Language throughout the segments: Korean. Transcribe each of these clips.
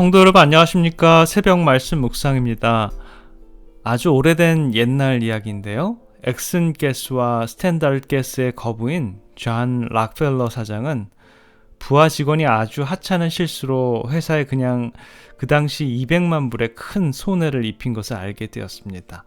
성도 여러분 안녕하십니까? 새벽 말씀 묵상입니다. 아주 오래된 옛날 이야기인데요. 엑슨 가스와 스탠다드 가스의 거부인 존 락펠러 사장은 부하 직원이 아주 하찮은 실수로 회사에 그냥 그 당시 200만 불의 큰 손해를 입힌 것을 알게 되었습니다.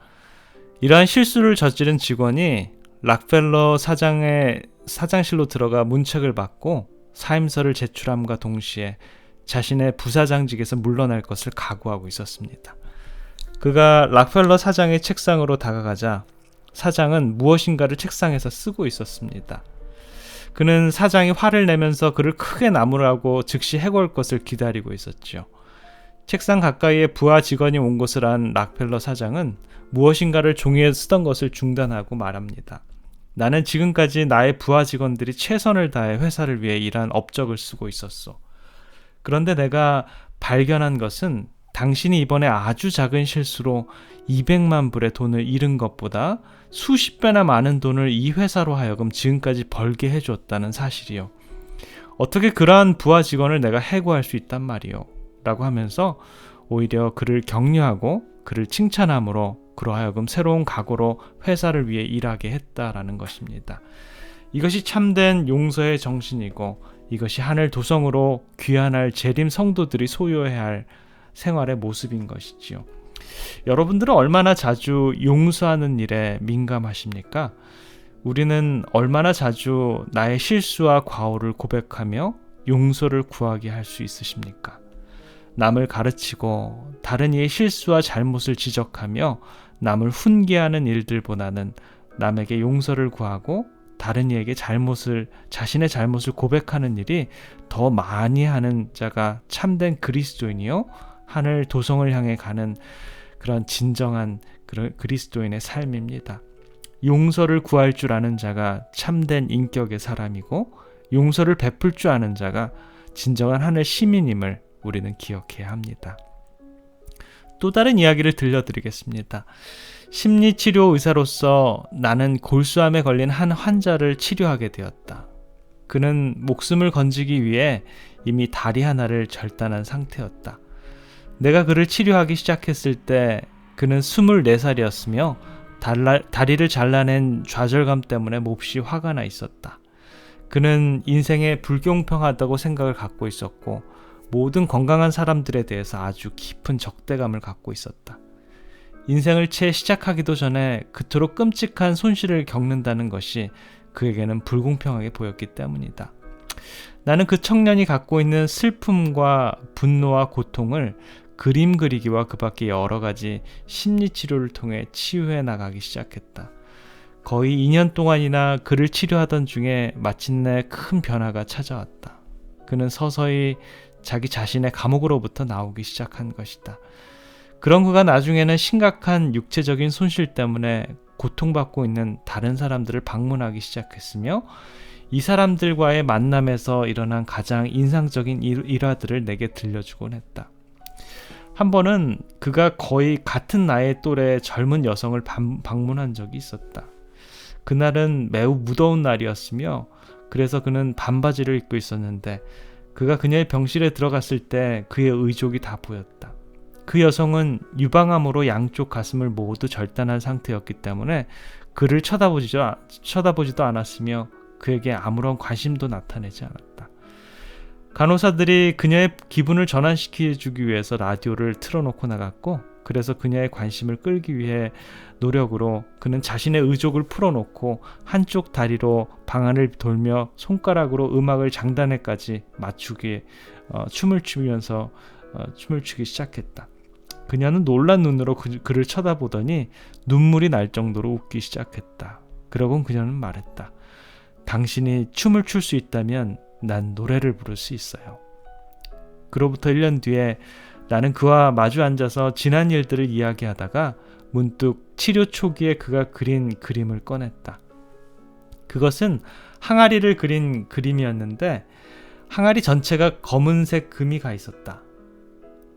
이러한 실수를 저지른 직원이 락펠러 사장의 사장실로 들어가 문책을 받고 사임서를 제출함과 동시에 자신의 부사장직에서 물러날 것을 각오하고 있었습니다. 그가 락펠러 사장의 책상으로 다가가자 사장은 무엇인가를 책상에서 쓰고 있었습니다. 그는 사장이 화를 내면서 그를 크게 나무라고 즉시 해고할 것을 기다리고 있었죠. 책상 가까이에 부하 직원이 온 것을 안 락펠러 사장은 무엇인가를 종이에 쓰던 것을 중단하고 말합니다. 나는 지금까지 나의 부하 직원들이 최선을 다해 회사를 위해 일한 업적을 쓰고 있었어. 그런데 내가 발견한 것은 당신이 이번에 아주 작은 실수로 200만 불의 돈을 잃은 것보다 수십 배나 많은 돈을 이 회사로 하여금 지금까지 벌게 해줬다는 사실이요. 어떻게 그러한 부하 직원을 내가 해고할 수 있단 말이요. 라고 하면서 오히려 그를 격려하고 그를 칭찬함으로 그로 하여금 새로운 각오로 회사를 위해 일하게 했다라는 것입니다. 이것이 참된 용서의 정신이고 이것이 하늘 도성으로 귀환할 재림 성도들이 소유해야 할 생활의 모습인 것이지요. 여러분들은 얼마나 자주 용서하는 일에 민감하십니까? 우리는 얼마나 자주 나의 실수와 과오를 고백하며 용서를 구하게 할 수 있으십니까? 남을 가르치고 다른 이의 실수와 잘못을 지적하며 남을 훈계하는 일들보다는 남에게 용서를 구하고 다른 이에게 자신의 잘못을 고백하는 일이 더 많이 하는 자가 참된 그리스도인이요 하늘 도성을 향해 가는 그런 진정한 그리스도인의 삶입니다. 용서를 구할 줄 아는 자가 참된 인격의 사람이고 용서를 베풀 줄 아는 자가 진정한 하늘 시민임을 우리는 기억해야 합니다. 또 다른 이야기를 들려드리겠습니다. 심리치료 의사로서 나는 골수암에 걸린 한 환자를 치료하게 되었다. 그는 목숨을 건지기 위해 이미 다리 하나를 절단한 상태였다. 내가 그를 치료하기 시작했을 때 그는 24살이었으며 다리를 잘라낸 좌절감 때문에 몹시 화가 나 있었다. 그는 인생에 불공평하다고 생각을 갖고 있었고 모든 건강한 사람들에 대해서 아주 깊은 적대감을 갖고 있었다. 인생을 채 시작하기도 전에 그토록 끔찍한 손실을 겪는다는 것이 그에게는 불공평하게 보였기 때문이다. 나는 그 청년이 갖고 있는 슬픔과 분노와 고통을 그림 그리기와 그 밖에 여러 가지 심리치료를 통해 치유해 나가기 시작했다. 거의 2년 동안이나 그를 치료하던 중에 마침내 큰 변화가 찾아왔다. 그는 서서히 자기 자신의 감옥으로부터 나오기 시작한 것이다. 그런 그가 나중에는 심각한 육체적인 손실 때문에 고통받고 있는 다른 사람들을 방문하기 시작했으며 이 사람들과의 만남에서 일어난 가장 인상적인 일화들을 내게 들려주곤 했다. 한 번은 그가 거의 같은 나이의 또래의 젊은 여성을 방문한 적이 있었다. 그날은 매우 무더운 날이었으며 그래서 그는 반바지를 입고 있었는데 그가 그녀의 병실에 들어갔을 때 그의 의족이 다 보였다. 그 여성은 유방암으로 양쪽 가슴을 모두 절단한 상태였기 때문에 그를 쳐다보지도 않았으며 그에게 아무런 관심도 나타내지 않았다. 간호사들이 그녀의 기분을 전환시켜주기 위해서 라디오를 틀어놓고 나갔고 그래서 그녀의 관심을 끌기 위해 노력으로 그는 자신의 의족을 풀어놓고 한쪽 다리로 방 안을 돌며 손가락으로 음악을 장단에까지 맞추기 춤을 추기 시작했다. 그녀는 놀란 눈으로 그를 쳐다보더니 눈물이 날 정도로 웃기 시작했다. 그러곤 그녀는 말했다. 당신이 춤을 출 수 있다면 난 노래를 부를 수 있어요. 그로부터 1년 뒤에 나는 그와 마주 앉아서 지난 일들을 이야기하다가 문득 치료 초기에 그가 그린 그림을 꺼냈다. 그것은 항아리를 그린 그림이었는데 항아리 전체가 검은색 금이 가 있었다.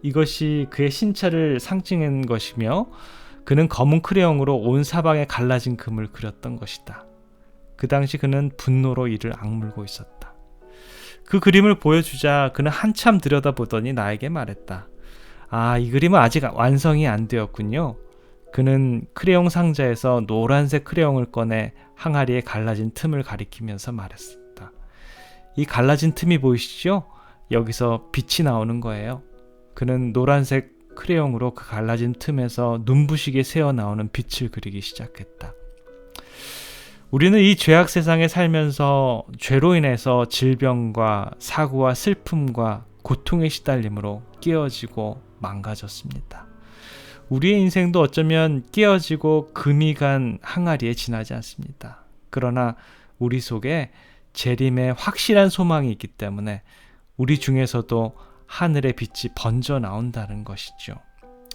이것이 그의 신체를 상징한 것이며 그는 검은 크레용으로 온 사방에 갈라진 금을 그렸던 것이다. 그 당시 그는 분노로 이를 악물고 있었다. 그 그림을 보여주자 그는 한참 들여다보더니 나에게 말했다. 아, 이 그림은 아직 완성이 안 되었군요. 그는 크레용 상자에서 노란색 크레용을 꺼내 항아리에 갈라진 틈을 가리키면서 말했다. 이 갈라진 틈이 보이시죠? 여기서 빛이 나오는 거예요. 그는 노란색 크레용으로 그 갈라진 틈에서 눈부시게 새어나오는 빛을 그리기 시작했다. 우리는 이 죄악 세상에 살면서 죄로 인해서 질병과 사고와 슬픔과 고통의 시달림으로 깨어지고 망가졌습니다. 우리의 인생도 어쩌면 깨어지고 금이 간 항아리에 지나지 않습니다. 그러나 우리 속에 재림의 확실한 소망이 있기 때문에 우리 중에서도 하늘의 빛이 번져 나온다는 것이죠.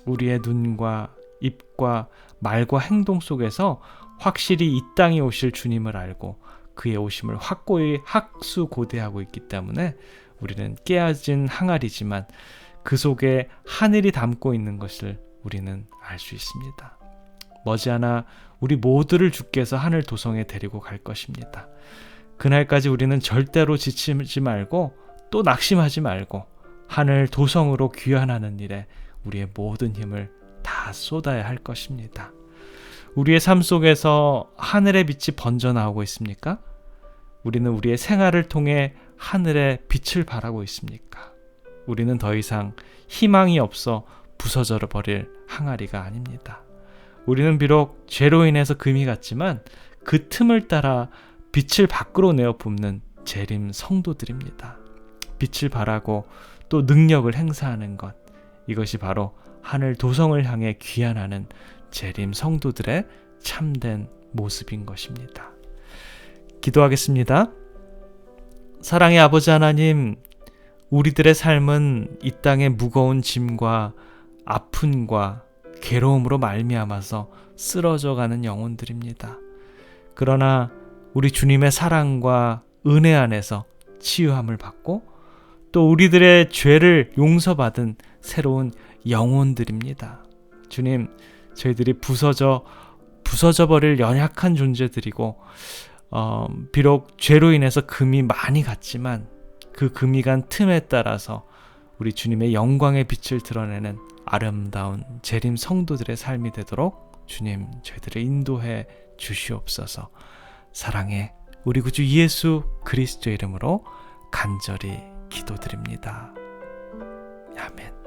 우리의 눈과 입과 말과 행동 속에서 확실히 이 땅에 오실 주님을 알고 그의 오심을 확고히 학수고대하고 있기 때문에 우리는 깨어진 항아리지만 그 속에 하늘이 담고 있는 것을 우리는 알 수 있습니다. 머지않아 우리 모두를 주께서 하늘 도성에 데리고 갈 것입니다. 그날까지 우리는 절대로 지치지 말고 또 낙심하지 말고 하늘 도성으로 귀환하는 일에 우리의 모든 힘을 다 쏟아야 할 것입니다. 우리의 삶 속에서 하늘의 빛이 번져 나오고 있습니까? 우리는 우리의 생활을 통해 하늘의 빛을 발하고 있습니까? 우리는 더 이상 희망이 없어 부서져 버릴 항아리가 아닙니다. 우리는 비록 죄로 인해서 금이 갔지만 그 틈을 따라 빛을 밖으로 내어 뿜는 재림 성도들입니다. 빛을 발하고 또 능력을 행사하는 것, 이것이 바로 하늘 도성을 향해 귀환하는 재림 성도들의 참된 모습인 것입니다. 기도하겠습니다. 사랑의 아버지 하나님, 우리들의 삶은 이 땅의 무거운 짐과 아픔과 괴로움으로 말미암아서 쓰러져가는 영혼들입니다. 그러나 우리 주님의 사랑과 은혜 안에서 치유함을 받고 또 우리들의 죄를 용서받은 새로운 영혼들입니다. 주님, 저희들이 부서져 버릴 연약한 존재들이고 비록 죄로 인해서 금이 많이 갔지만 그 금이 간 틈에 따라서 우리 주님의 영광의 빛을 드러내는 아름다운 재림 성도들의 삶이 되도록 주님 저희들을 인도해 주시옵소서. 사랑해 우리 구주 예수 그리스도 이름으로 간절히 기도드립니다. 아멘.